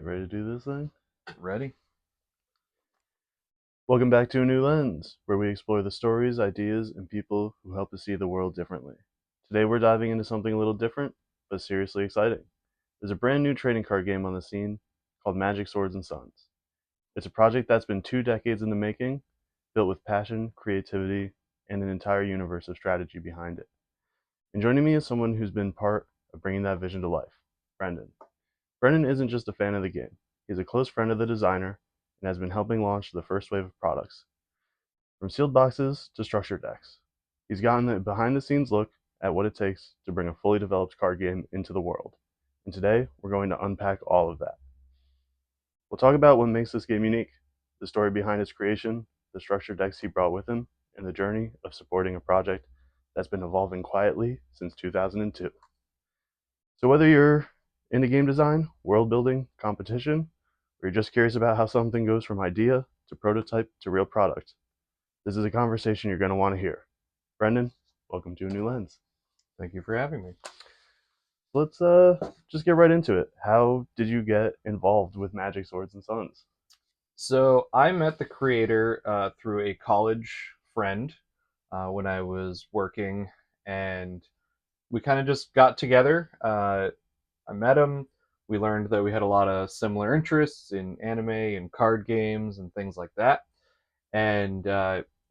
Ready to do this thing? Ready? Welcome back to A New Lens, where we explore the stories, ideas, and people who help us see the world differently. Today we're diving into something a little different, but seriously exciting. There's a brand new trading card game on the scene called Magic Swords and Sons. It's a project that's been 2 decades in the making, built with passion, creativity, and an entire universe of strategy behind it. And joining me is someone who's been part of bringing that vision to life, Brendan. Brendan isn't just a fan of the game. He's a close friend of the designer and has been helping launch the first wave of products, from sealed boxes to structured decks. He's gotten a behind the scenes look at what it takes to bring a fully developed card game into the world. And today, we're going to unpack all of that. We'll talk about what makes this game unique, the story behind its creation, the structured decks he brought with him, and the journey of supporting a project that's been evolving quietly since 2002. So whether you're into game design, world building, competition, or you're just curious about how something goes from idea to prototype to real product, this is a conversation you're going to want to hear. Brendan, welcome to A New Lens. Thank you for having me. Let's just get right into it. How did you get involved with Magic Swords and Sons? So I met the creator through a college friend when I was working, and we kind of just got together. I met him. We learned that we had a lot of similar interests in anime and card games and things like that. And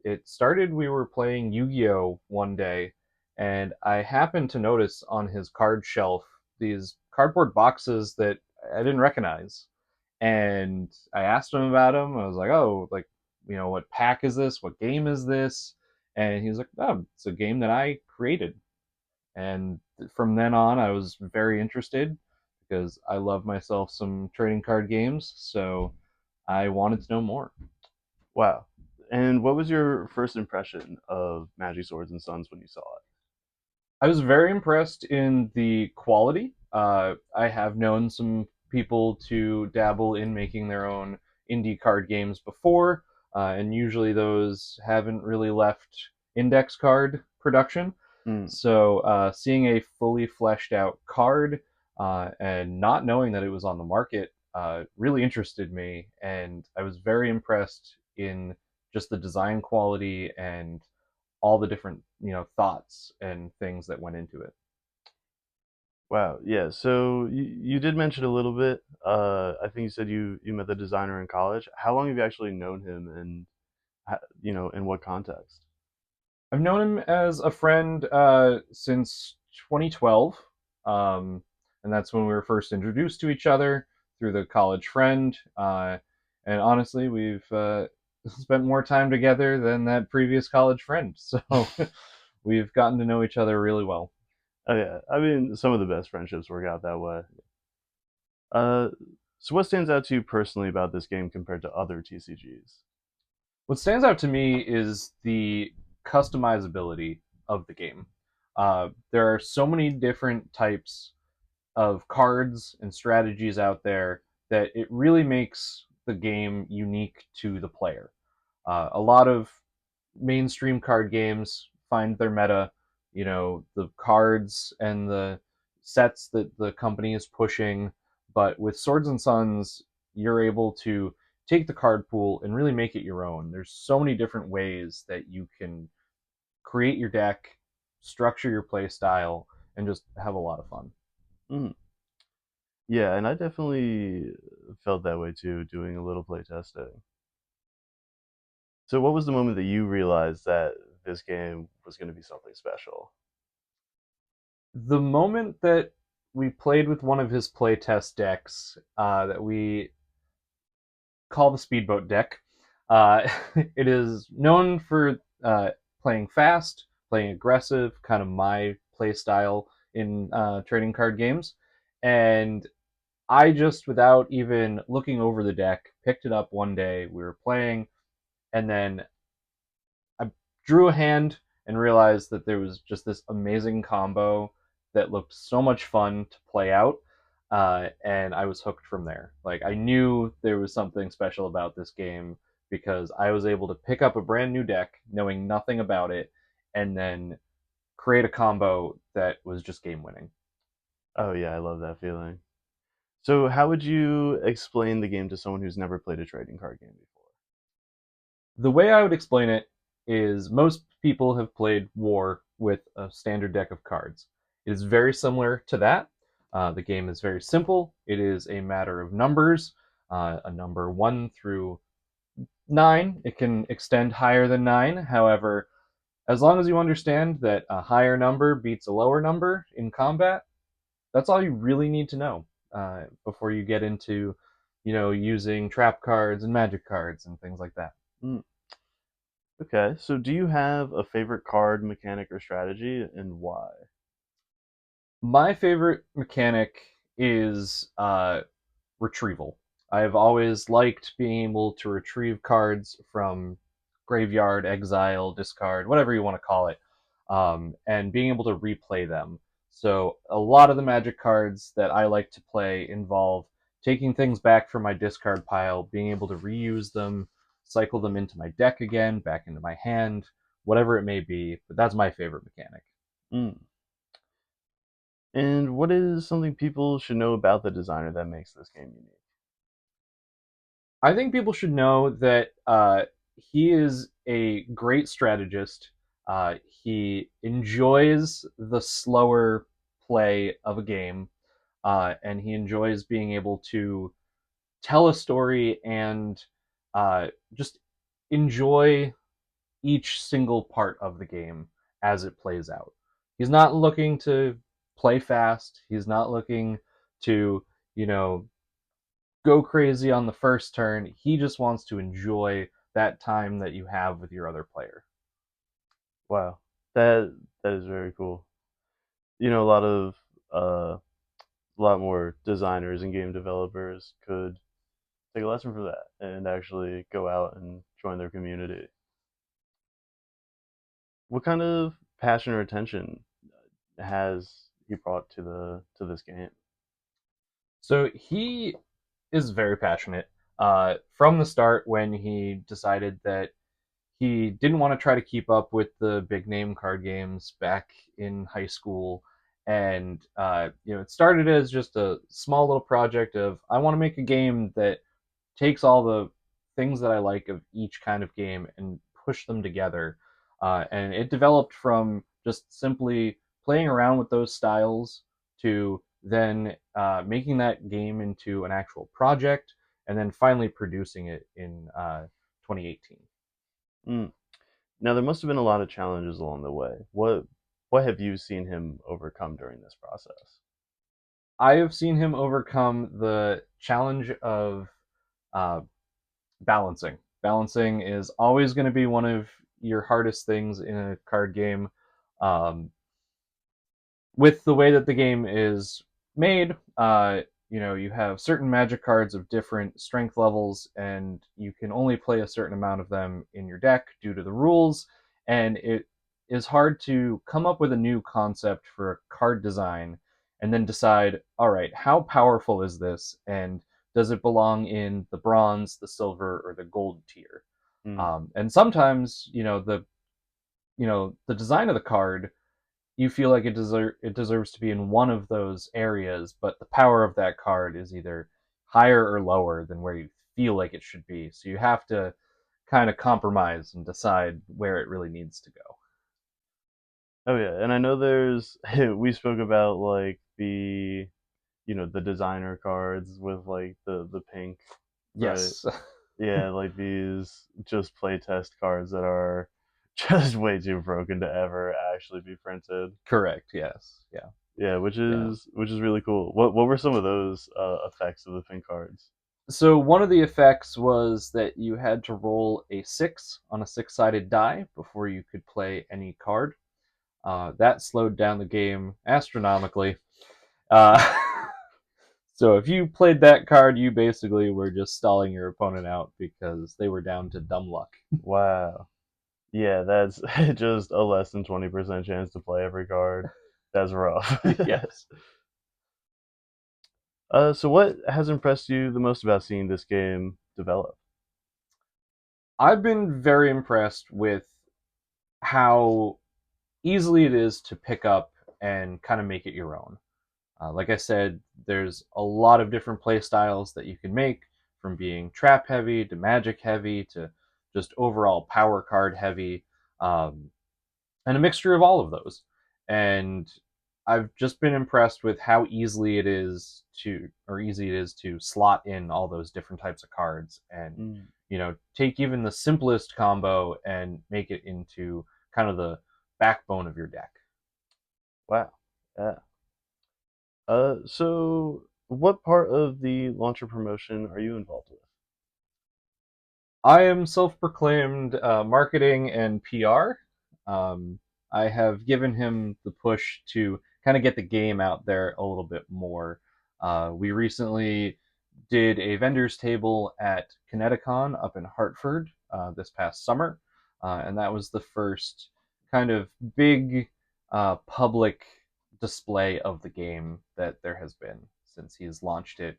it started, we were playing Yu-Gi-Oh! One day, and I happened to notice on his card shelf these cardboard boxes that I didn't recognize. And I asked him about them. I was like, oh, like, what pack is this? What game is this? And he was like, oh, it's a game that I created. And from then on, I was very interested because I love myself some trading card games. So I wanted to know more. Wow. And what was your first impression of Magic Swords and Sons when you saw it? I was very impressed in the quality. I have known some people to dabble in making their own indie card games before, and usually those haven't really left index card production. Mm. So seeing a fully fleshed out card and not knowing that it was on the market really interested me, and I was very impressed in just the design quality and all the different thoughts and things that went into it. Wow. Yeah. So you did mention a little bit. I think you said you met the designer in college. How long have you actually known him, and in what context? I've known him as a friend since 2012, um, and that's when we were first introduced to each other through the college friend. And honestly, we've spent more time together than that previous college friend, so we've gotten to know each other really well. Oh yeah. I mean, some of the best friendships work out that way. Uh, so what stands out to you personally about this game compared to other TCGs? What stands out to me is the customizability of the game. There are so many different types of cards and strategies out there that it really makes the game unique to the player. A lot of mainstream card games find their meta, the cards and the sets that the company is pushing. But with Swords and Sons, you're able to take the card pool and really make it your own. There's so many different ways that you can create your deck, structure your play style, and just have a lot of fun. Mm. Yeah, and I definitely felt that way too, doing a little playtesting. So, what was the moment that you realized that this game was going to be something special? The moment that we played with one of his playtest decks that we call the Speedboat deck, it is known for playing fast, playing aggressive, kind of my play style in trading card games. And I just, without even looking over the deck, picked it up one day. We were playing, and then I drew a hand and realized that there was just this amazing combo that looked so much fun to play out. And I was hooked from there. Like, I knew there was something special about this game because I was able to pick up a brand new deck knowing nothing about it and then create a combo that was just game winning. Oh yeah, I love that feeling. So, how would you explain the game to someone who's never played a trading card game before? The way I would explain it is most people have played War with a standard deck of cards. It is very similar to that. The game is very simple. It is a matter of numbers, a number 1 through 9. It can extend higher than 9. However, as long as you understand that a higher number beats a lower number in combat, that's all you really need to know before you get into, using trap cards and magic cards and things like that. Mm, okay, so do you have a favorite card, mechanic, or strategy, and why? My favorite mechanic is retrieval. I've always liked being able to retrieve cards from graveyard, exile, discard, whatever you want to call it, and being able to replay them. So a lot of the Magic cards that I like to play involve taking things back from my discard pile, being able to reuse them, cycle them into my deck again, back into my hand, whatever it may be. But that's my favorite mechanic. Mm. And what is something people should know about the designer that makes this game unique? I think people should know that he is a great strategist. He enjoys the slower play of a game, and he enjoys being able to tell a story and just enjoy each single part of the game as it plays out. He's not looking to play fast. He's not looking to, you know, go crazy on the first turn. He just wants to enjoy that time that you have with your other player. Wow, that is very cool. A lot of a lot more designers and game developers could take a lesson from that and actually go out and join their community. What kind of passion or attention has he brought to the to this game? So he is very passionate. From the start, when he decided that he didn't want to try to keep up with the big name card games back in high school, and it started as just a small little project of I want to make a game that takes all the things that I like of each kind of game and push them together. And it developed from just simply playing around with those styles to then making that game into an actual project and then finally producing it in 2018. Mm. Now there must have been a lot of challenges along the way. What have you seen him overcome during this process? I have seen him overcome the challenge of uh, balancing. Balancing is always going to be one of your hardest things in a card game. Um, with the way that the game is made, you have certain magic cards of different strength levels, and you can only play a certain amount of them in your deck due to the rules. And it is hard to come up with a new concept for a card design and then decide, all right, how powerful is this? And does it belong in the bronze, the silver, or the gold tier? Mm. And sometimes, the design of the card you feel like it deserves to be in one of those areas, but the power of that card is either higher or lower than where you feel like it should be. So you have to kind of compromise and decide where it really needs to go. Oh yeah, and I know there's we spoke about like the designer cards with like the pink, right? Yes, Yeah, like these just playtest cards that are just way too broken to ever actually be printed. correct. Yes, yeah, Yeah, which yeah. is really cool. What were some of those effects of the pink cards? So one of the effects was that you had to roll a 6 on a six-sided die before you could play any card. That slowed down the game astronomically. Uh, So if you played that card, you basically were just stalling your opponent out because they were down to dumb luck. Wow. Yeah, that's just a less than 20% chance to play every card. That's rough. Yes. So what has impressed you the most about seeing this game develop? I've been very impressed with how easily it is to pick up and kind of make it your own. Like I said, there's a lot of different play styles that you can make, from being trap heavy to magic heavy to just overall power card heavy, um, and a mixture of all of those. And I've just been impressed with how easy it is to slot in all those different types of cards, and Mm, take even the simplest combo and make it into kind of the backbone of your deck. wow. Yeah. So what part of the launcher promotion are you involved with? I am self-proclaimed marketing and PR. Um, I have given him the push to kind of get the game out there a little bit more. We recently did a vendors table at Kineticon up in Hartford this past summer, and that was the first kind of big public display of the game that there has been since he's launched it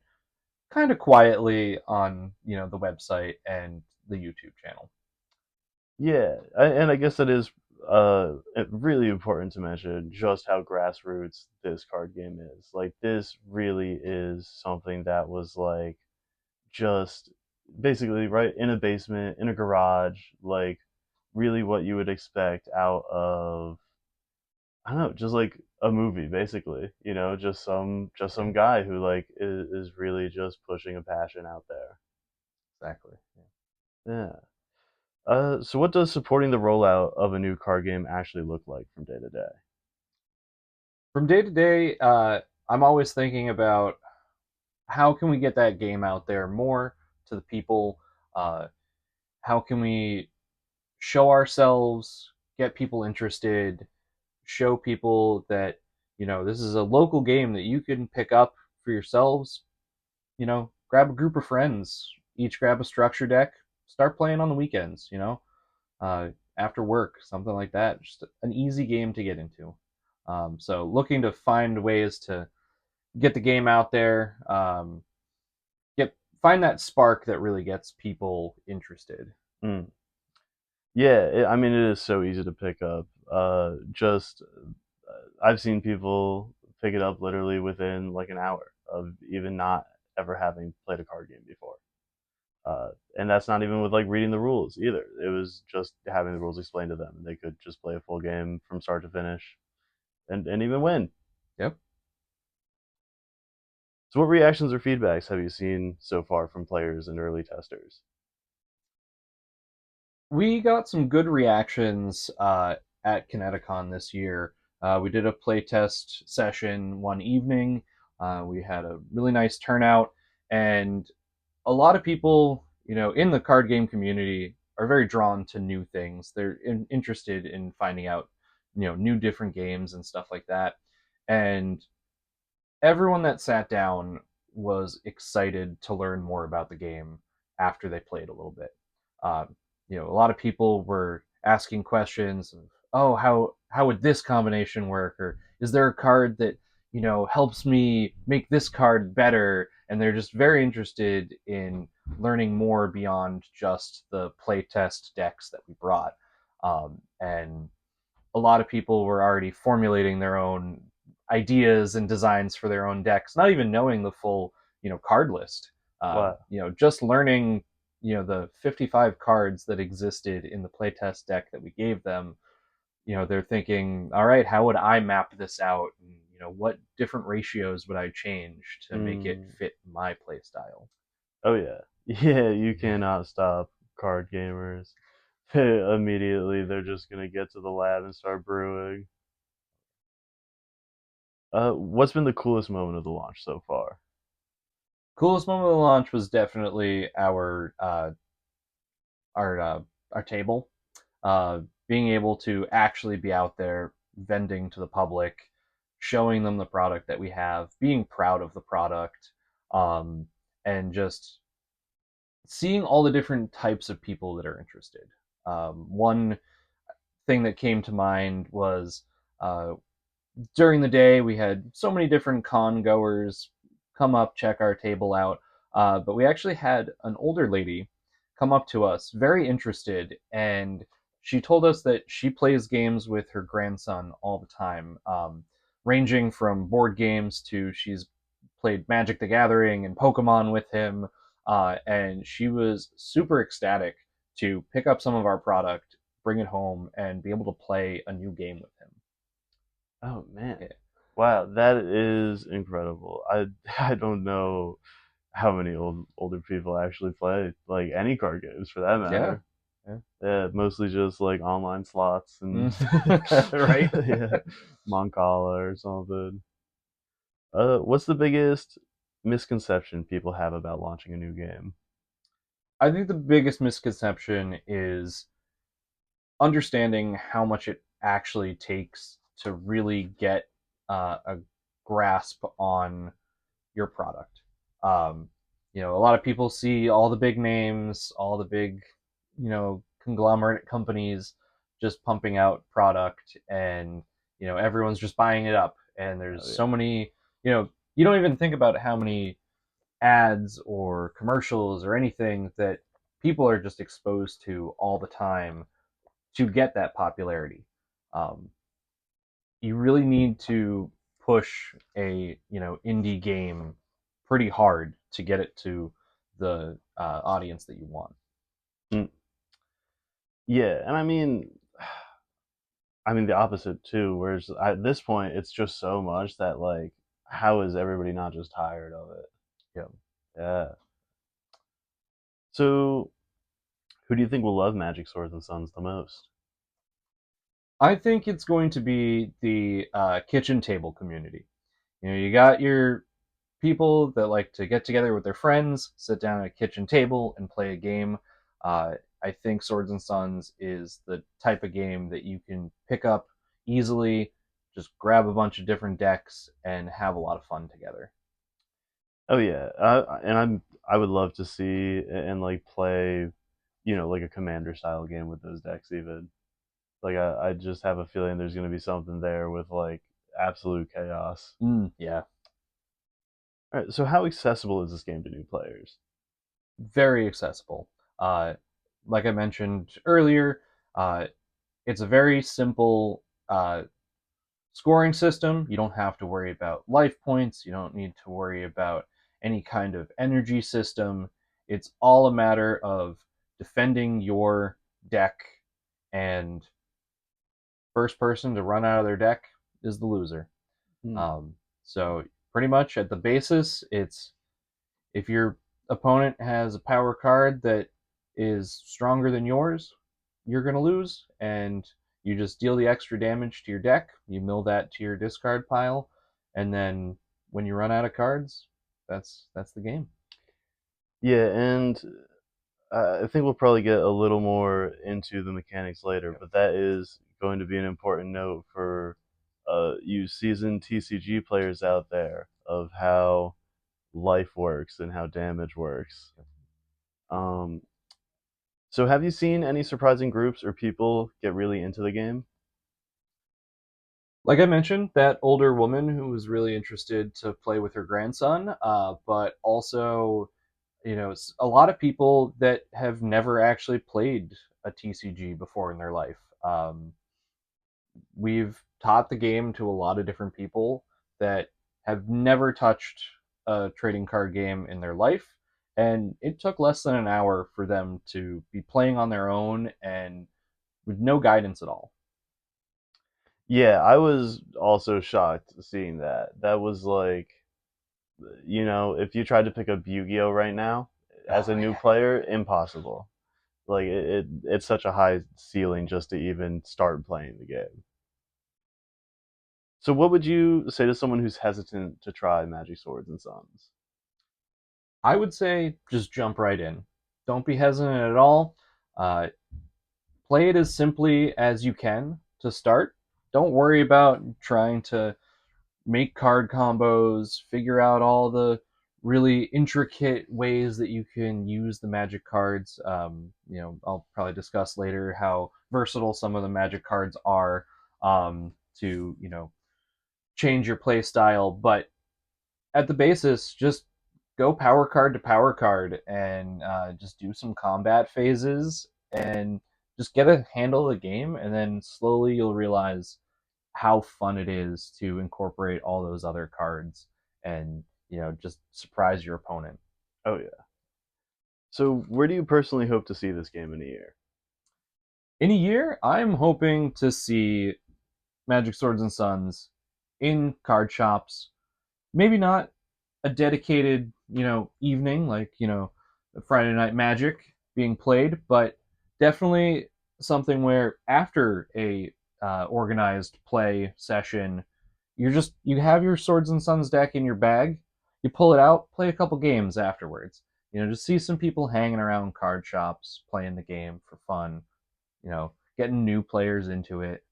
kind of quietly on the website and the YouTube channel. Yeah, and I guess that is really important to mention just how grassroots this card game is. Like this really is something that was like just basically right in a basement, in a garage, like really what you would expect out of I don't know, just like a movie basically, just some Yeah, guy who like is really just pushing a passion out there. exactly. Yeah. Yeah. So what does supporting the rollout of a new card game actually look like from day to day? From day to day, I'm always thinking about how can we get that game out there more to the people. Uh, how can we show ourselves, get people interested, show people that this is a local game that you can pick up for yourselves. Grab a group of friends, each grab a structure deck, start playing on the weekends. Uh, After work, something like that. Just an easy game to get into. So looking to find ways to get the game out there, get find that spark that really gets people interested. Mm. Yeah, I mean it is so easy to pick up. Just I've seen people pick it up literally within like an hour of even not ever having played a card game before. And that's not even with like reading the rules either. It was just having the rules explained to them, and they could just play a full game from start to finish, and even win. Yep. So, what reactions or feedbacks have you seen so far from players and early testers? We got some good reactions at Kineticon this year. We did a playtest session one evening. We had a really nice turnout, and a lot of people, in the card game community are very drawn to new things. They're interested in finding out, new different games and stuff like that. And everyone that sat down was excited to learn more about the game after they played a little bit. A lot of people were asking questions of, oh, how would this combination work, or is there a card that helps me make this card better? And they're just very interested in learning more beyond just the playtest decks that we brought. And a lot of people were already formulating their own ideas and designs for their own decks, not even knowing the full card list. Wow. Just learning the 55 cards that existed in the playtest deck that we gave them. They're thinking, all right, how would I map this out? And, what different ratios would I change to make it Mm. fit my play style? Oh yeah, yeah. You cannot stop card gamers. Immediately, they're just gonna get to the lab and start brewing. What's been the coolest moment of the launch so far? Coolest moment of the launch was definitely our uh, our table, uh, being able to actually be out there vending to the public, showing them the product that we have, being proud of the product, um, and just seeing all the different types of people that are interested. One thing that came to mind was uh, during the day we had so many different con goers come up, check our table out, but we actually had an older lady come up to us very interested, and she told us that she plays games with her grandson all the time. ranging from board games to she's played Magic the Gathering and Pokemon with him. And she was super ecstatic to pick up some of our product, bring it home, and be able to play a new game with him. Oh man. Yeah. Wow, that is incredible. I don't know how many older people actually play like any card games for that Yeah. matter. Yeah. Yeah, mostly just like online slots and Right? yeah, Moncala or something. What's the biggest misconception people have about launching a new game? I think the biggest misconception is understanding how much it actually takes to really get a grasp on your product. Um, a lot of people see all the big names, all the big, conglomerate companies just pumping out product, and everyone's just buying it up. And there's Oh so yeah. many, you don't even think about how many ads or commercials or anything that people are just exposed to all the time to get that popularity. Um, you really need to push a indie game pretty hard to get it to the audience that you want. Mm. Yeah, and I mean the opposite too. Whereas at this point, it's just so much that like, how is everybody not just tired of it? Yeah. Yeah. So, who do you think will love Magic Swords and Sons the most? I think it's going to be the kitchen table community. You got your people that like to get together with their friends, sit down at a kitchen table, and play a game. Uh, I think Swords and Sons is the type of game that you can pick up easily, just grab a bunch of different decks, and have a lot of fun together. Oh yeah, and I would love to see and like play, like a commander style game with those decks even. Like I just have a feeling there's gonna be something there with like absolute chaos. Yeah, All right, so how accessible is this game to new players? very accessible. Uh, like I mentioned earlier, uh, it's a very simple scoring system. You don't have to worry about life points. You don't need to worry about any kind of energy system. It's all a matter of defending your deck, and first person to run out of their deck is the loser. Hmm. So pretty much at the basis, it's if your opponent has a power card that is stronger than yours, you're going to lose, and you just deal the extra damage to your deck. You mill that to your discard pile, and then when you run out of cards, that's the game. Yeah, and I think we'll probably get a little more into the mechanics later, Yep. but that is going to be an important note for you seasoned TCG players out there of how life works and how damage works. Um, so, have you seen any surprising groups or people get really into the game? Like I mentioned, that older woman who was really interested to play with her grandson, but also it's a lot of people that have never actually played a TCG before in their life. We've taught the game to a lot of different people that have never touched a trading card game in their life, and it took less than an hour for them to be playing on their own and with no guidance at all. Yeah, I was also shocked seeing that. That was like, if you tried to pick up Yu-Gi-Oh right now as Oh a new yeah. player, impossible. Like it's such a high ceiling just to even start playing the game. So what would you say to someone who's hesitant to try Magic Swords and Sons? I would say just jump right in. Don't be hesitant at all. Uh, Play it as simply as you can to start. Don't worry about trying to make card combos, figure out all the really intricate ways that you can use the magic cards. I'll probably discuss later how versatile some of the magic cards are to change your play style. But at the basis, just go power card to power card and just do some combat phases and just get a handle of the game, and then slowly you'll realize how fun it is to incorporate all those other cards and just surprise your opponent. Oh yeah. So where do you personally hope to see this game in a year? In a year, I'm hoping to see Magic Swords and Sons in card shops. Maybe not a dedicated, evening like, Friday Night Magic being played, but definitely something where after a organized play session, you have your Swords and Sons deck in your bag, you pull it out, play a couple games afterwards. Just see some people hanging around card shops playing the game for fun. Getting new players into it.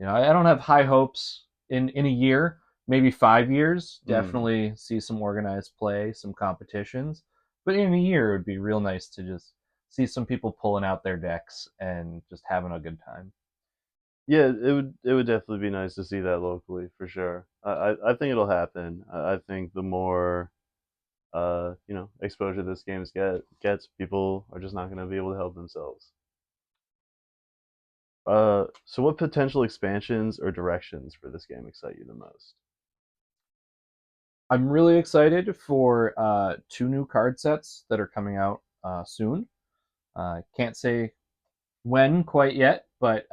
I don't have high hopes in a year, maybe 5 years. Mm. Definitely see some organized play, some competitions. But in a year, it would be real nice to just see some people pulling out their decks and just having a good time. Yeah, it would definitely be nice to see that locally for sure. I think it'll happen. I think the more exposure this games gets, people are just not going to be able to help themselves. So what potential expansions or directions for this game excite you the most? I'm really excited for two new card sets that are coming out soon. Can't say when quite yet, but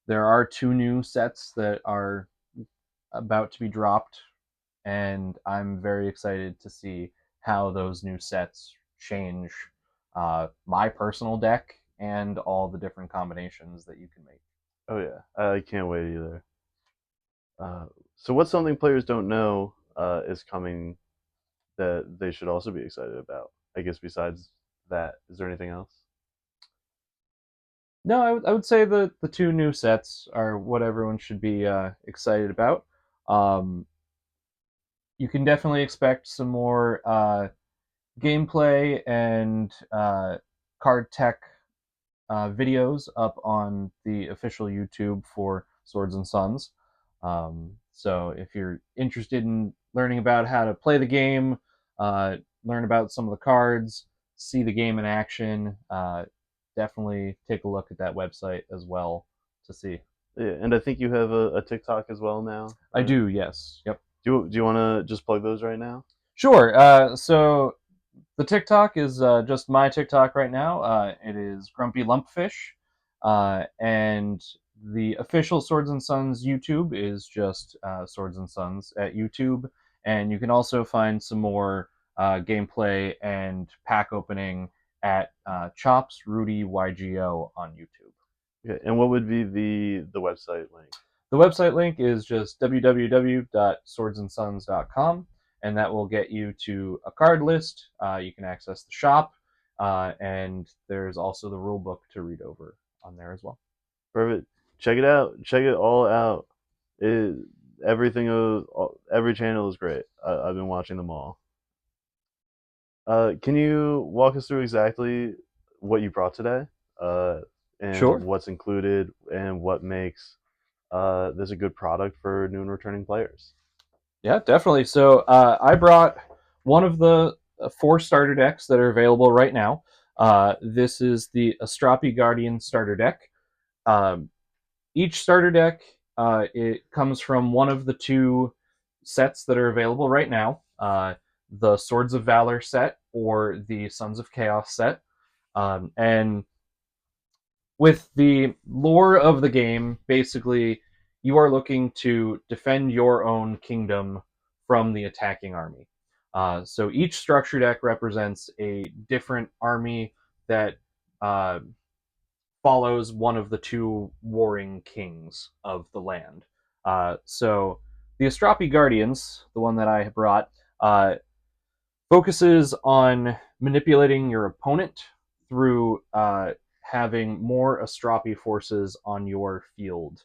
there are two new sets that are about to be dropped, and I'm very excited to see how those new sets change my personal deck and all the different combinations that you can make. Oh yeah, I can't wait either. Uh, so what's something players don't know is coming that they should also be excited about? I guess besides that, is there anything else? No, I would say the two new sets are what everyone should be excited about. Um, you can definitely expect some more gameplay and card tech videos up on the official YouTube for Swords and Sons. So if you're interested in learning about how to play the game, learn about some of the cards, see the game in action, definitely take a look at that website as well to see. Yeah, and I think you have a TikTok as well now, I right? do, yes. Yep. Do you want to just plug those right now? Sure. So the TikTok is just my TikTok right now. It is Grumpy Lumpfish, and the official Swords and Sons YouTube is just Swords and Sons at YouTube, and you can also find some more gameplay and pack opening at Chops Rudy YGO on YouTube. Okay, and what would be the website link? The website link is just www.swordsandsons.com, and that will get you to a card list. You can access the shop, and there's also the rule book to read over on there as well. Perfect. Check it out. Check it all out. It, everything every channel is great. I've been watching them all. Can you walk us through exactly what you brought today, and Sure. what's included, and what makes this a good product for new and returning players? Yeah, definitely. So I brought one of the four starter decks that are available right now. This is the Astrapi Guardian starter deck. Um, each starter deck it comes from one of the two sets that are available right now, the Swords of Valor set or the Sons of Chaos set. And with the lore of the game, basically, you are looking to defend your own kingdom from the attacking army. So each structure deck represents a different army that uh, follows one of the two warring kings of the land. So the Astrapi Guardians, the one that I brought, focuses on manipulating your opponent through having more Astrapi forces on your field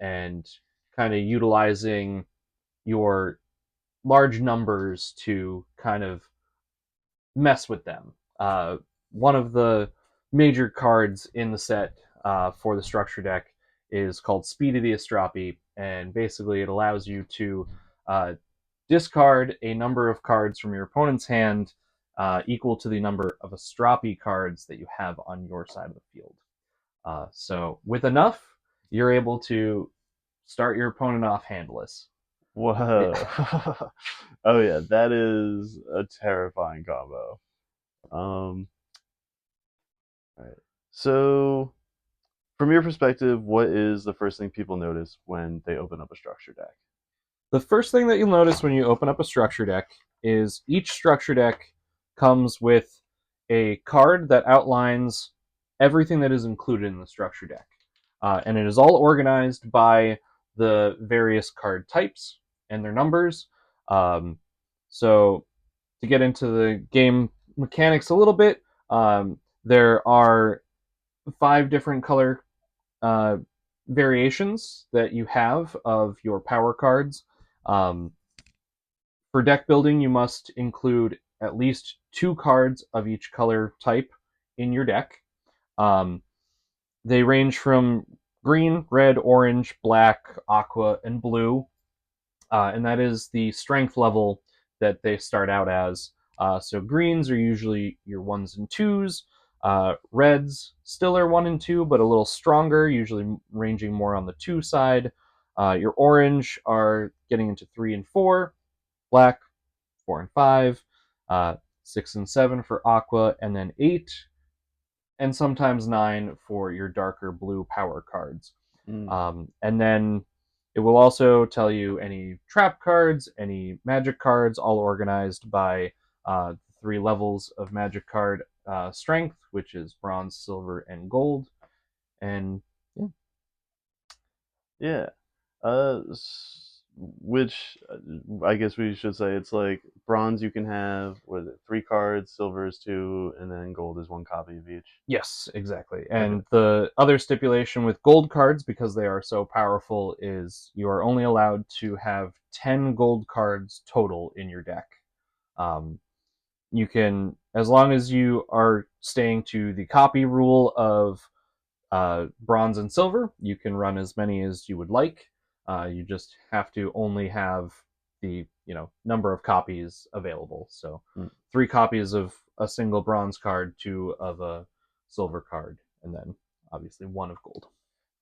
and kind of utilizing your large numbers to kind of mess with them. One of the major cards in the set for the structure deck is called Speed of the Astrapi, and basically it allows you to discard a number of cards from your opponent's hand equal to the number of Astrapi cards that you have on your side of the field. So with enough, you're able to start your opponent off handless. It, Whoa. Oh yeah, that is a terrifying combo. Um, all right. So, from your perspective, what is the first thing people notice when they open up a structure deck? the first thing that you'll notice when you open up a structure deck is each structure deck comes with a card that outlines everything that is included in the structure deck. And it is all organized by the various card types and their numbers. Um, so, to get into the game mechanics a little bit, there are 5 different color uh, variations that you have of your power cards. Um, for deck building, you must include at least 2 cards of each color type in your deck. Um, they range from green, red, orange, black, aqua, and blue, and that is the strength level that they start out as. So greens are usually your ones and twos. Reds still are 1 and 2, but a little stronger, usually ranging more on the 2 side. Your orange are getting into 3 and 4. Black 4 and 5. 6 and 7 for aqua, and then 8 and sometimes 9 for your darker blue power cards. Mm, And then it will also tell you any trap cards, any magic cards, all organized by 3 levels of magic card strength, which is bronze, silver, and gold. And yeah. yeah. Which I guess we should say it's like bronze. You can have what is it, 3 cards, silver is 2, and then gold is 1 copy of each. Yes, exactly. Okay. And the other stipulation with gold cards, because they are so powerful, is you are only allowed to have 10 gold cards total in your deck. Um, you can, as long as you are staying to the copy rule of bronze and silver, you can run as many as you would like. You just have to only have the number of copies available. So Mm, 3 copies of a single bronze card, 2 of a silver card, and then obviously 1 of gold.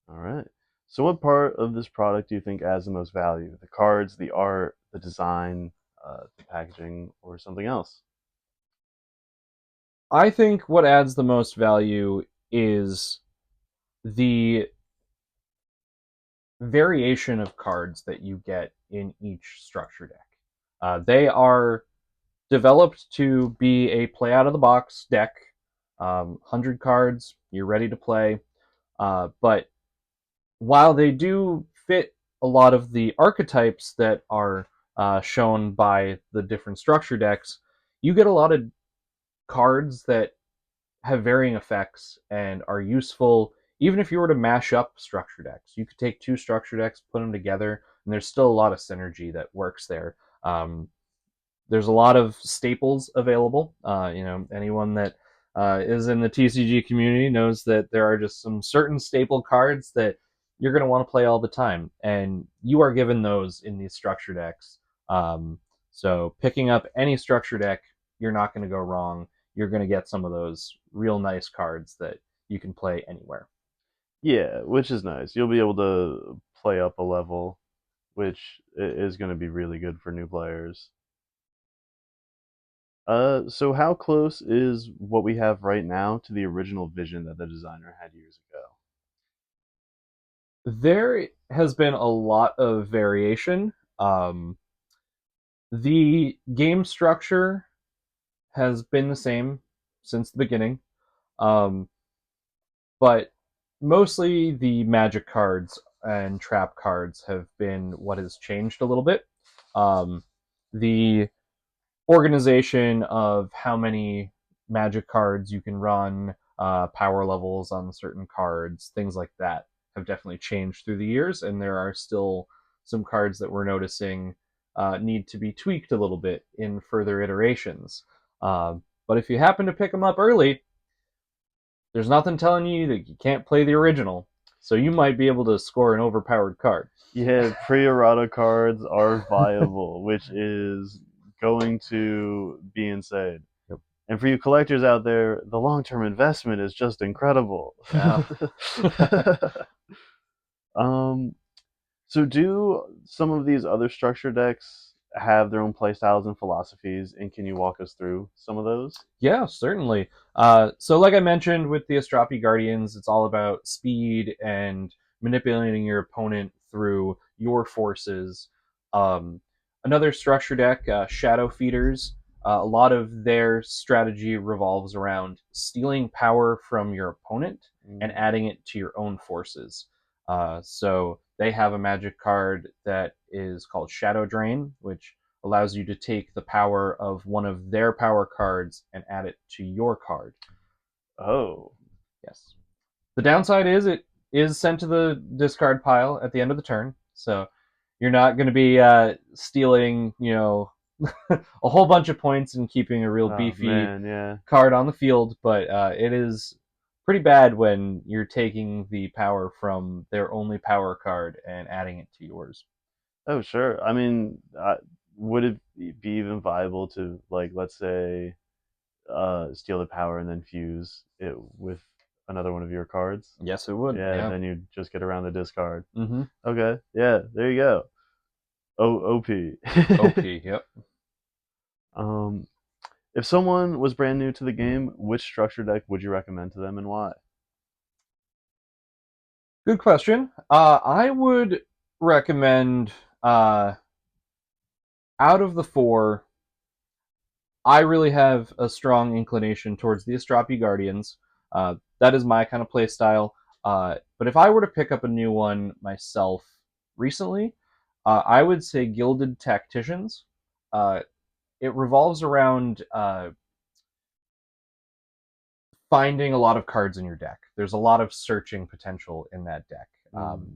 all right. So, what part of this product do you think adds the most value? The cards, the art, the design, the packaging, or something else? I think what adds the most value is the variation of cards that you get in each structure deck. They are developed to be a play out of the box deck. 100 cards, you're ready to play. But while they do fit a lot of the archetypes that are shown by the different structure decks, you get a lot of cards that have varying effects and are useful even if you were to mash up structure decks. You could take 2 structure decks, put them together, and there's still a lot of synergy that works there. There's a lot of staples available. Anyone that is in the TCG community knows that there are just some certain staple cards that you're going to want to play all the time, and you are given those in these structure decks. So picking up any structure deck, you're not going to go wrong. You're going to get some of those real nice cards that you can play anywhere. Yeah, which is nice. You'll be able to play up a level, which is going to be really good for new players. So how close is what we have right now to the original vision that the designer had years ago? There has been a lot of variation. The game structure has been the same since the beginning, um, but mostly the magic cards and trap cards have been what has changed a little bit. Um, the organization of how many magic cards you can run, power levels on certain cards, things like that have definitely changed through the years, and there are still some cards that we're noticing need to be tweaked a little bit in further iterations. But if you happen to pick them up early, there's nothing telling you that you can't play the original, so you might be able to score an overpowered card. Yeah, pre-errata cards are viable, which is going to be insane. Yep. And for you collectors out there, the long-term investment is just incredible. Yeah. um, So, do some of these other structure decks have their own playstyles and philosophies, and can you walk us through some of those? Yeah, certainly. So, like I mentioned with the Astropi Guardians, it's all about speed and manipulating your opponent through your forces. Um, Another structure deck, Shadow Feeders, a lot of their strategy revolves around stealing power from your opponent and Mm. adding it to your own forces. So, they have a magic card that is called Shadow Drain, which allows you to take the power of one of their power cards and add it to your card. Oh, Yes. The downside is it is sent to the discard pile at the end of the turn, so you're not going to be stealing, a whole bunch of points and keeping a real oh beefy man, yeah. card on the field. But it is pretty bad when you're taking the power from their only power card and adding it to yours. Oh, sure. I mean, would it be even viable to, like, let's say, steal the power and then fuse it with another one of your cards? Yes, it would. Yeah, Yeah. then you just get around the discard. Mm-hmm. Okay, yeah, there you go. OP. OP. Yep. um, if someone was brand new to the game, which structure deck would you recommend to them and why? Good question. I would recommend out of the four, I really have a strong inclination towards the Astropi Guardians. That is my kind of play style. But if I were to pick up a new one myself recently, I would say Gilded Tacticians. Uh, it revolves around finding a lot of cards in your deck. There's a lot of searching potential in that deck. Mm.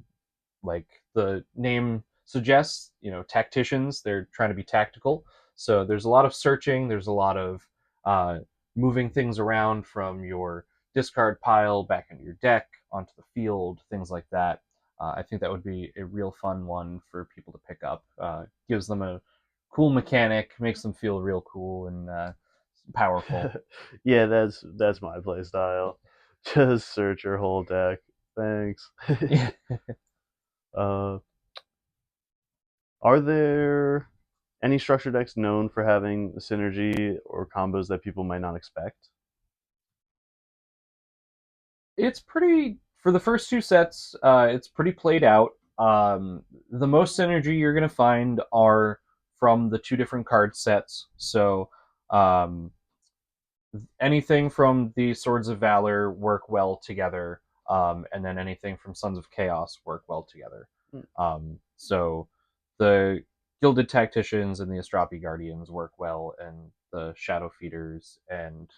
Like the name suggests, tacticians, they're trying to be tactical. So there's a lot of searching, there's a lot of uh, moving things around from your discard pile back into your deck, onto the field, things like that. I think that would be a real fun one for people to pick up. Gives them a cool mechanic, makes them feel real cool and powerful. Yeah, that's my play style. Just search your whole deck. Thanks. Yeah. uh, are there any structure decks known for having synergy or combos that people might not expect? It's pretty for the first two sets. It's pretty played out. The most synergy you're going to find are from the two different card sets. So um, anything from the Swords of Valor work well together, and then anything from Sons of Chaos work well together. So the Gilded Tacticians and the Astropi Guardians work well, and the Shadow Feeders and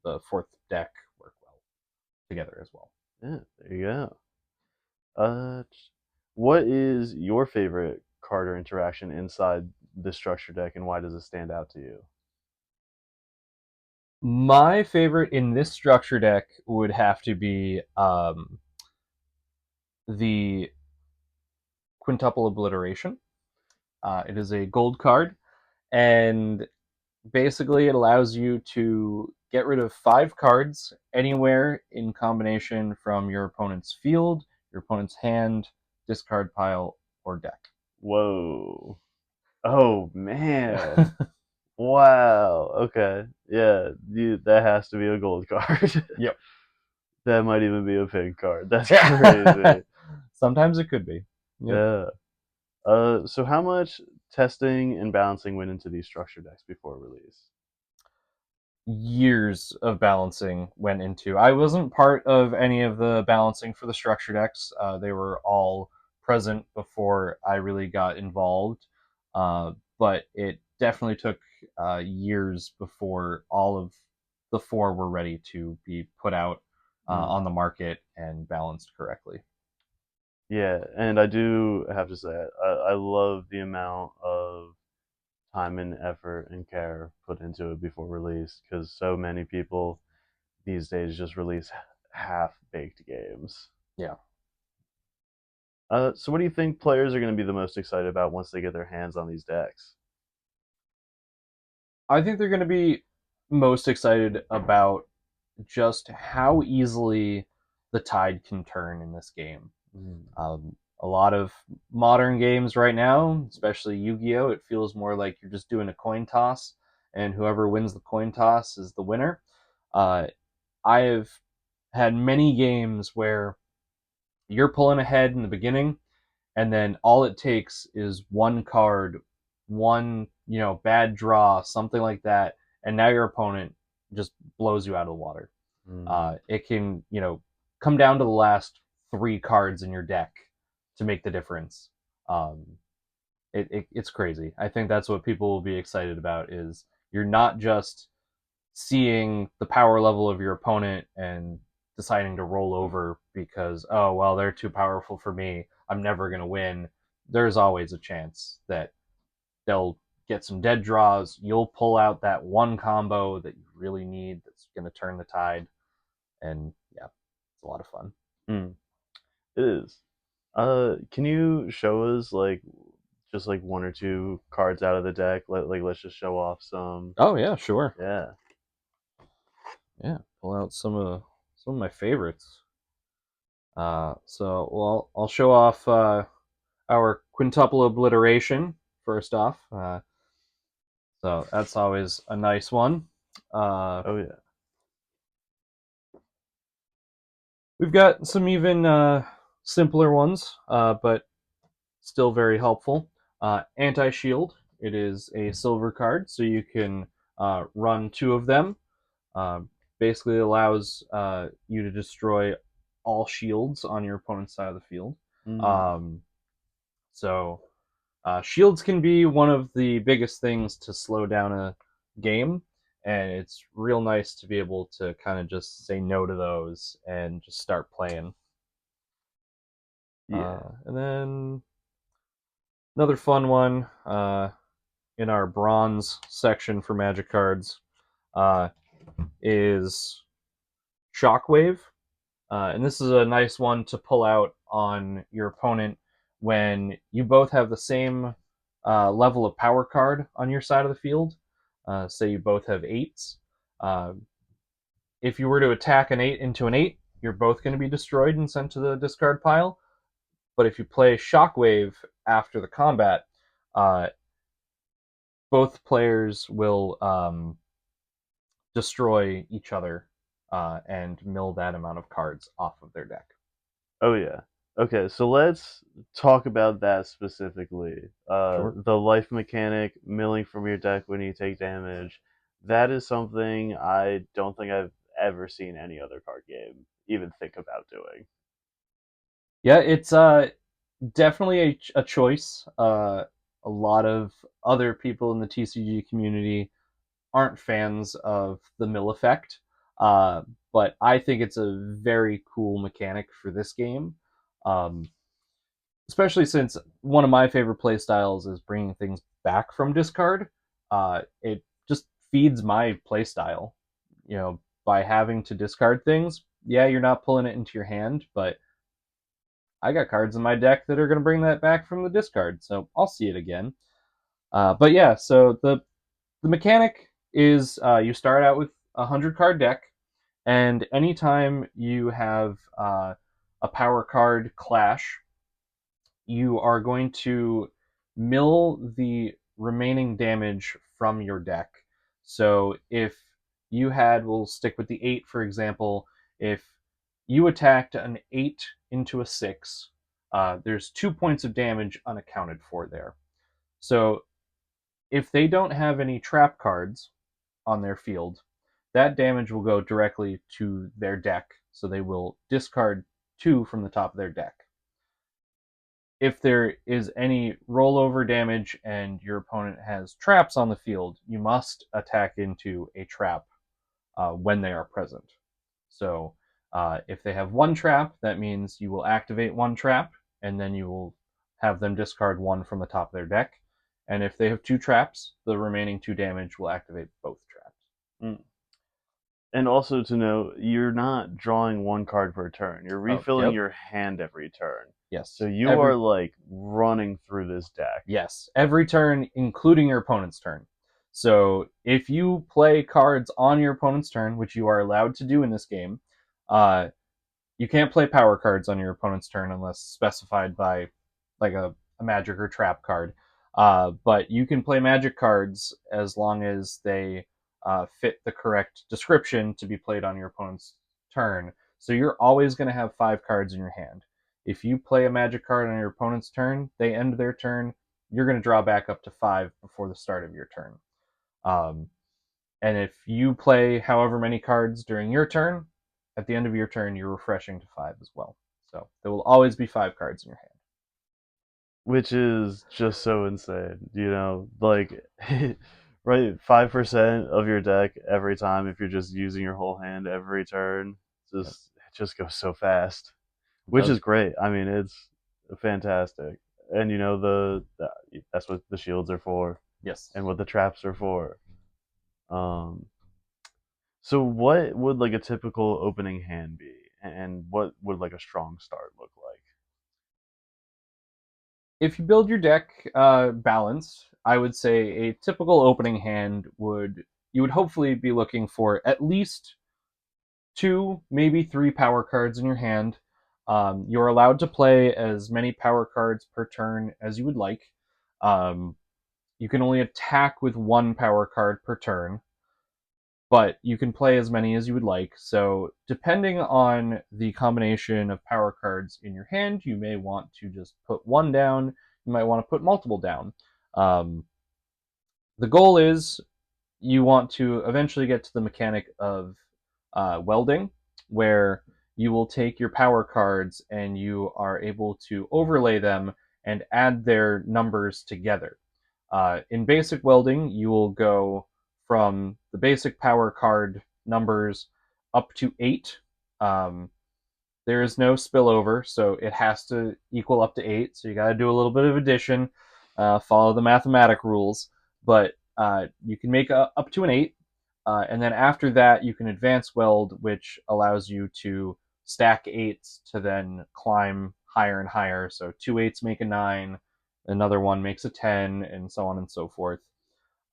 the fourth deck work well together as well. Yeah, there you go. Uh, what is your favorite card or interaction inside the structure deck, and why does it stand out to you? My favorite in this structure deck would have to be the Quintuple Obliteration. It is a gold card, and basically it allows you to get rid of 5 cards anywhere in combination from your opponent's field, your opponent's hand, discard pile, or deck. Whoa. Oh man. Wow. Okay. Yeah, that has to be a gold card. Yep. That might even be a pink card. That's crazy. Sometimes it could be. Yep. Yeah. So how much testing and balancing went into these structure decks before release? Years of balancing went into. I wasn't part of any of the balancing for the structure decks. They were all present before I really got involved, but it definitely took years before all of the four were ready to be put out Mm. on the market and balanced correctly. Yeah, and I do have to say, I love the amount of time and effort and care put into it before release because so many people these days just release half baked games. Yeah, So, what do you think players are going to be the most excited about once they get their hands on these decks? I think they're going to be most excited about just how easily the tide can turn in this game. Mm. A lot of modern games right now, especially Yu-Gi-Oh, it feels more like you're just doing a coin toss, and whoever wins the coin toss is the winner. Uh, I have had many games where you're pulling ahead in the beginning, and then all it takes is one card, one bad draw, something like that, and now your opponent just blows you out of the water. Mm. It can come down to the last three cards in your deck to make the difference. Um, it's crazy. I think that's what people will be excited about is you're not just seeing the power level of your opponent and deciding to roll over because oh well they're too powerful for me, I'm never going to win. There's always a chance that they'll get some dead draws, you'll pull out that one combo that you really need that's going to turn the tide, and yeah, it's a lot of fun. Mm. It is. Can you show us like just like one or two cards out of the deck? Let's just show off some. Oh yeah, sure. Yeah. Yeah, pull out some of my favorites. So well, I'll show off our quintuple obliteration first off. So that's always a nice one. Uh, Oh yeah. we've got some even simpler ones, but still very helpful. Anti shield. It is a silver card, so you can run two of them. Uh, Basically allows you to destroy all shields on your opponent's side of the field. Mm. Um, so shields can be one of the biggest things to slow down a game, and it's real nice to be able to kind of just say no to those and just start playing. Yeah. And then another fun one in our bronze section for Magic cards uh, is Shockwave. And this is a nice one to pull out on your opponent when you both have the same level of power card on your side of the field. Say you both have eights. Uh, if you were to attack an eight into an eight, you're both going to be destroyed and sent to the discard pile. But if you play Shockwave after the combat, uh, both players will destroy each other and mill that amount of cards off of their deck. Oh yeah. Okay, so let's talk about that specifically. Sure. The life mechanic, milling from your deck when you take damage. That is something I don't think I've ever seen any other card game even think about doing. Yeah, it's definitely a choice. A lot of other people in the TCG community aren't fans of the mill effect, uh, but I think it's a very cool mechanic for this game, um, especially since one of my favorite play styles is bringing things back from discard. It just feeds my play style. By having to discard things, yeah, you're not pulling it into your hand, but I got cards in my deck that are going to bring that back from the discard, so I'll see it again. But yeah, so the mechanic is you start out with a 100 card deck, and anytime you have a power card clash, you are going to mill the remaining damage from your deck. So if you had, we'll stick with the 8 for example, if you attacked an 8 into a 6, there's 2 points of damage unaccounted for there. So if they don't have any trap cards on their field, that damage will go directly to their deck. So they will discard 2 from the top of their deck. If there is any rollover damage and your opponent has traps on the field, you must attack into a trap when they are present. So if they have one trap, that means you will activate one trap, and then you will have them discard one from the top of their deck. And if they have two traps, the remaining 2 damage will activate both traps. Mm. And also to know, you're not drawing one card per turn. You're Oh, refilling yep. your hand every turn. So Yes. you are like running through this deck. Every turn, including your opponent's turn. So if you play cards on your opponent's turn, which you are allowed to do in this game, uh, you can't play power cards on your opponent's turn unless specified by like a magic or trap card. But you can play magic cards as long as they fit the correct description to be played on your opponent's turn. So you're always going to have 5 cards in your hand. If you play a magic card on your opponent's turn, they end their turn, you're going to draw back up to 5 before the start of your turn. Um, and if you play however many cards during your turn, at the end of your turn, you're refreshing to 5 as well. So there will always be 5 cards in your hand. Which is just so insane. Like right, 5% of your deck every time if you're just using your whole hand every turn. Yep. It just goes so fast, It which is does. great. I mean, it's fantastic. And that's what the shields are for, Yes. and what the traps are for. Um, so what would like a typical opening hand be, and what would like a strong start look like? If you build your deck balanced, I would say a typical opening hand would you would hopefully be looking for at least 2, maybe 3 power cards in your hand. You're allowed to play as many power cards per turn as you would like. Um, you can only attack with 1 power card per turn, but you can play as many as you would like. So, depending on the combination of power cards in your hand, you may want to just put 1 down. You might want to put multiple down. Um, the goal is you want to eventually get to the mechanic of welding, where you will take your power cards and you are able to overlay them and add their numbers together. In basic welding, you will go from the basic power card numbers up to 8. Um, there is no spillover, so it has to equal up to 8. So you got to do a little bit of addition, follow the mathematic rules, but you can make up to an 8. And then after that, you can advance weld, which allows you to stack 8s to then climb higher and higher. So 2 8s make a 9, another one makes a 10, and so on and so forth.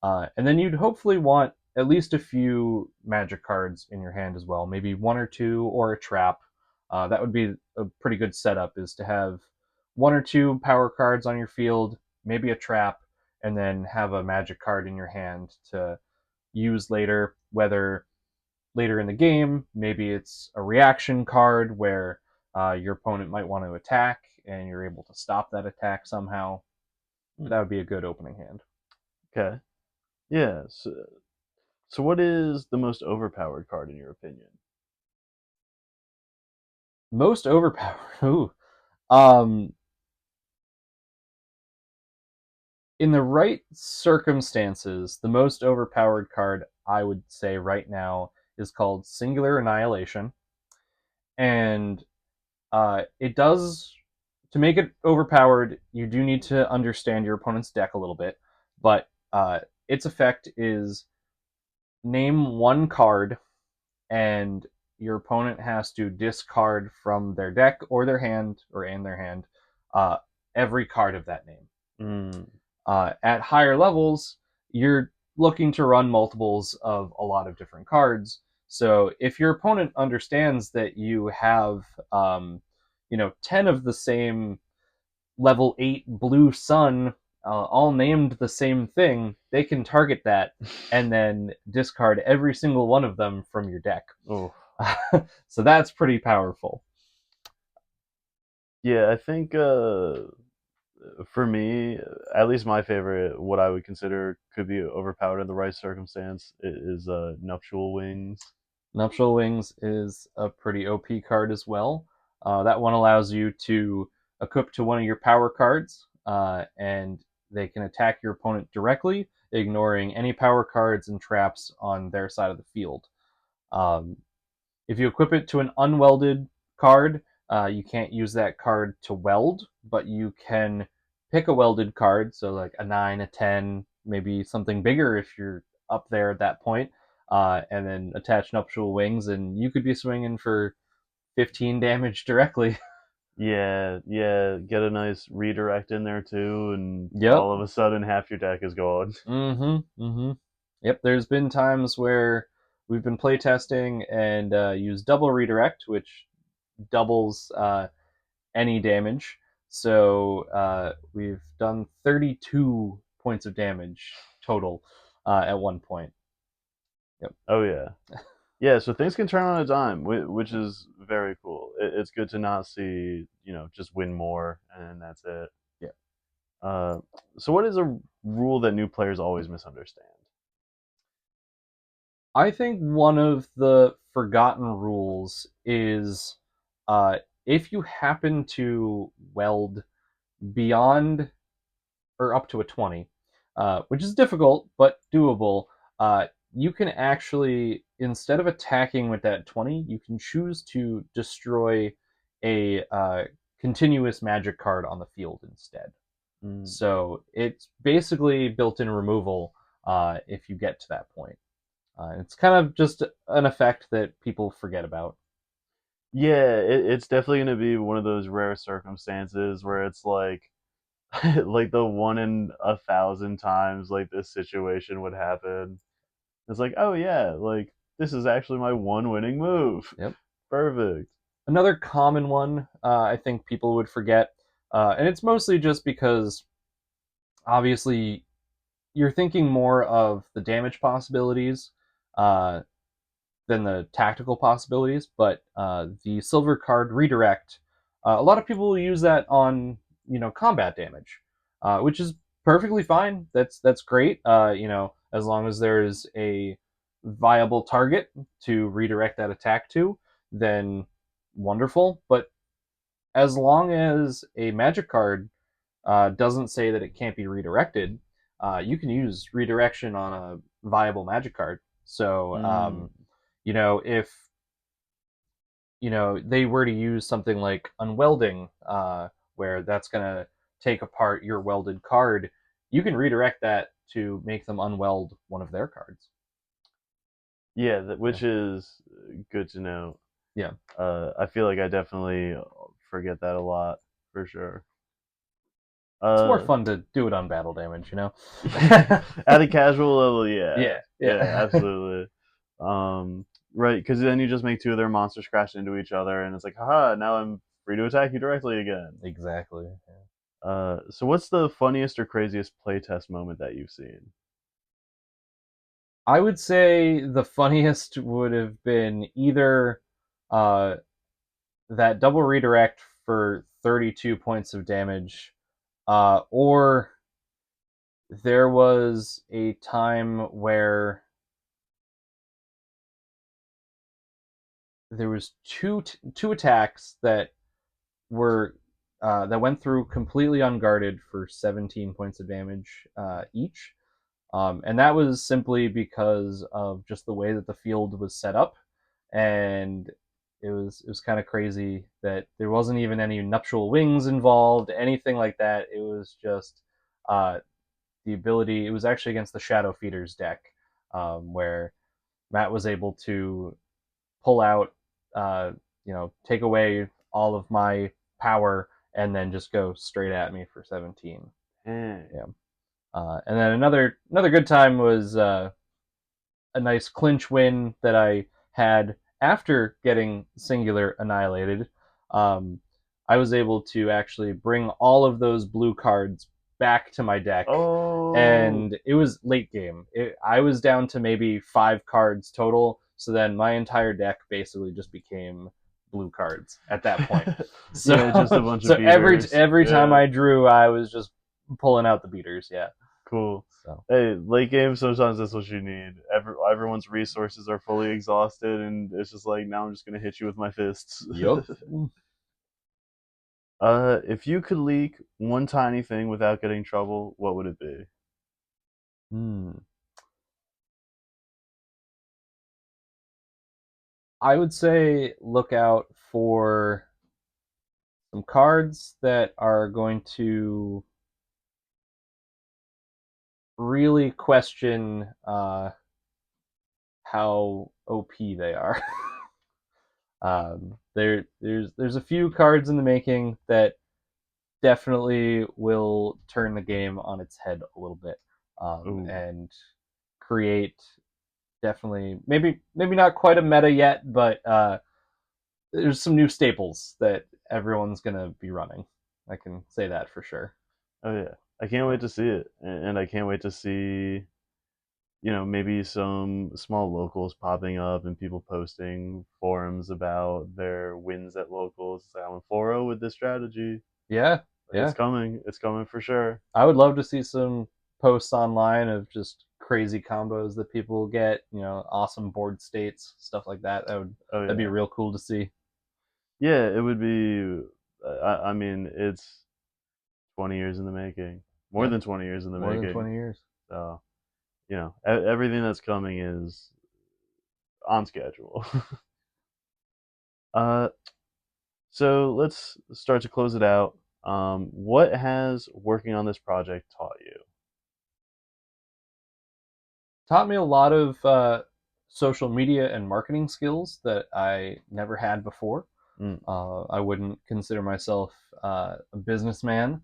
And then you'd hopefully want at least a few magic cards in your hand as well, maybe 1 or 2 or a trap. That would be a pretty good setup, is to have 1 or 2 power cards on your field, maybe a trap, and then have a magic card in your hand to use later, whether later in the game, maybe it's a reaction card where your opponent might want to attack and you're able to stop that attack somehow. Hmm. That would be a good opening hand. Okay. Yeah. So what is the most overpowered card in your opinion? Most overpowered. Ooh. Um, in the right circumstances, the most overpowered card I would say right now is called Singular Annihilation, and it does to make it overpowered. You do need to understand your opponent's deck a little bit, but its effect is name 1 card, and your opponent has to discard from their deck or their hand or in their hand uh, every card of that name. Mm. At higher levels, you're looking to run multiples of a lot of different cards. So if your opponent understands that you have, 10 of the same level 8 blue sun, all named the same thing, they can target that and then discard every single one of them from your deck. Oh, So that's pretty powerful. yeah. I think for me, at least my favorite, what I would consider could be overpowered in the right circumstance, is Nuptial Wings. Nuptial Wings is a pretty OP card as well. That one allows you to equip to one of your power cards, and they can attack your opponent directly, ignoring any power cards and traps on their side of the field. Um, if you equip it to an unwelded card, you can't use that card to weld, but you can pick a welded card, so like a 9, a 10, maybe something bigger if you're up there at that point, and then attach nuptial wings, and you could be swinging for 15 damage directly. Yeah, yeah. Get a nice redirect in there too, and Yep. all of a sudden half your deck is gone. Mm-hmm. Mm-hmm. Yep. There's been times where we've been playtesting and used double redirect, which doubles any damage. So we've done 32 points of damage total at one point. Yep. Oh yeah, yeah. So things can turn on a dime, which is very cool. It's good to not see, just win more and that's it. Yeah. Uh, so what is a rule that new players always misunderstand? I think one of the forgotten rules is uh, if you happen to weld beyond or up to a 20, which is difficult but doable, you can actually, instead of attacking with that 20, you can choose to destroy a continuous magic card on the field instead. Mm. So it's basically built in removal if you get to that point. It's kind of just an effect that people forget about. Yeah, it's definitely going to be one of those rare circumstances where it's like, like the 1 in 1,000 times like this situation would happen. It's like, oh yeah, like this is actually my one winning move. Yep. Perfect. Another common one I think people would forget, and it's mostly just because obviously you're thinking more of the damage possibilities uh, than the tactical possibilities. But the silver card redirect, a lot of people will use that on combat damage, which is perfectly fine. That's great. As long as there's a viable target to redirect that attack to, then wonderful. But as long as a magic card doesn't say that it can't be redirected, you can use redirection on a viable magic card. So, Mm. if they were to use something like unwelding, where that's going to take apart your welded card, you can redirect that to make them unweld one of their cards. Yeah, Yeah, which is good to know. yeah. I feel like I definitely forget that a lot for sure. It's more Uh, fun to do it on battle damage. at a casual level, yeah, Yeah, yeah, yeah. absolutely. Um, right, because then you just make two of their monsters crash into each other, and it's like, haha, now I'm free to attack you directly again. Exactly. Yeah. So what's the funniest or craziest playtest moment that you've seen? I would say the funniest would have been either uh, that double redirect for 32 points of damage, or there was a time where there was two attacks that went through completely unguarded for 17 points of damage each. And that was simply because of just the way that the field was set up, and it was kind of crazy that there wasn't even any nuptial wings involved, anything like that. It was just uh, the ability. It was actually against the Shadow Feeders deck, where Matt was able to pull out, take away all of my power, and then just go straight at me for 17. Eh. Yeah. And then another good time was a nice clinch win that I had after getting Singular annihilated. Um, I was able to actually bring all of those blue cards back to my deck, Oh, and it was late game. I was down to maybe 5 cards total, so then my entire deck basically just became blue cards at that point. yeah, just a So bunch of so every beaters. every time Yeah, I drew, I was just pulling out the beaters. Yeah. cool. So. Hey, late game, sometimes that's what you need. Everyone's resources are fully exhausted, and it's just like, now I'm just gonna hit you with my fists. Yup. If you could leak one tiny thing without getting trouble, what would it be? Hmm. I would say look out for some cards that are going to really question how OP they are. There's a few cards in the making that definitely will turn the game on its head a little bit, Ooh, and create definitely maybe not quite a meta yet, but there's some new staples that everyone's gonna be running. I can say that for sure. Oh yeah, I can't wait to see it, and I can't wait to see maybe some small locals popping up and people posting forums about their wins at locals. It's like, I'm in 4-0 with this strategy. Yeah, It's yeah. coming. It's coming for sure. I would love to see some posts online of just crazy combos that people get. Awesome board states, stuff like that. Oh That'd be yeah, real cool to see. yeah. It would be. I mean, it's 20 years in the making, more Yeah, than 20 years in the more than making. 20 years. So everything that's coming is on schedule. uh, so let's start to close it out. What has working on this project taught you? Taught me a lot of social media and marketing skills that I never had before. Mm, I wouldn't consider myself a businessman,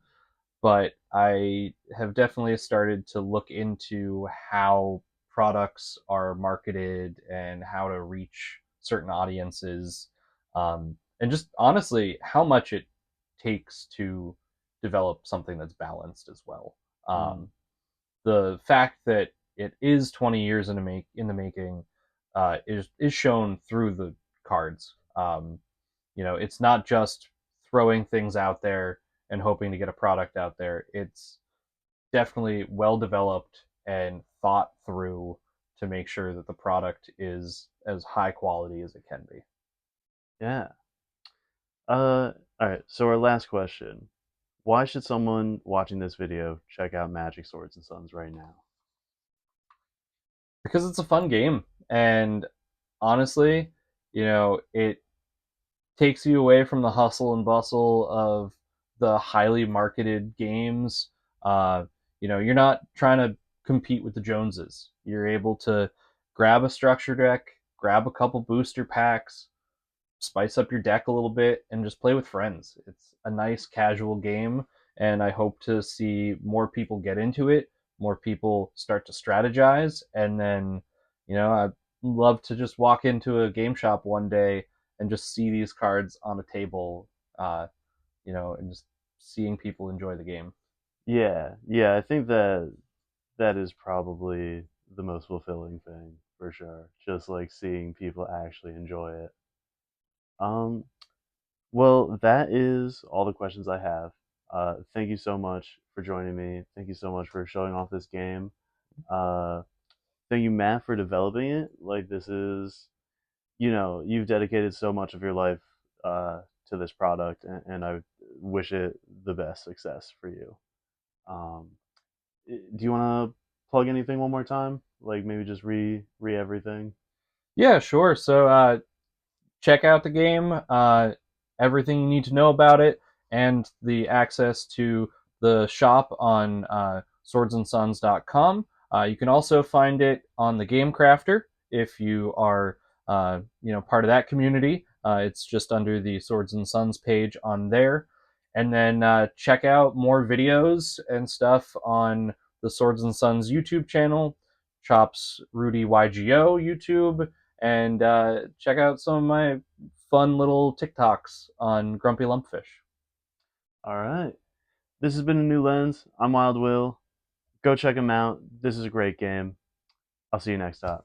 but I have definitely started to look into how products are marketed and how to reach certain audiences, and just honestly how much it takes to develop something that's balanced as well. mm. The fact that it is 20 years in the making is shown through the cards. It's not just throwing things out there and hoping to get a product out there. It's definitely well developed and thought through to make sure that the product is as high quality as it can be. Yeah. All right. So our last question: why should someone watching this video check out Magic Swords and Sons right now? Because it's a fun game, and honestly, it takes you away from the hustle and bustle of the highly marketed games. You're not trying to compete with the Joneses. You're able to grab a structure deck, grab a couple booster packs, spice up your deck a little bit, and just play with friends. It's a nice casual game, and I hope to see more people get into it, more people start to strategize, and then, I'd love to just walk into a game shop one day and just see these cards on a table, and just seeing people enjoy the game. Yeah, yeah. I think that is probably the most fulfilling thing for sure. Just like seeing people actually enjoy it. Um, well, that is all the questions I have. Thank you so much for joining me. Thank you so much for showing off this game. Uh, Thank you, Matt, for developing it. Like this is, you've dedicated so much of your life to this product, and I wish it the best success for you. Um, do you want to plug anything one more time? Like maybe just re everything. Yeah, sure. So check out the game, everything you need to know about it, and the access to the shop on swordsandsons.com. You can also find it on the Game Crafter if you are part of that community. It's just under the Swords and Sons page on there. And then check out more videos and stuff on the Swords and Sons YouTube channel, Chops Rudy YGO YouTube, and check out some of my fun little TikToks on Grumpy Lumpfish. All right. This has been a new lens. I'm Wild Will. Go check them out. This is a great game. I'll see you next time.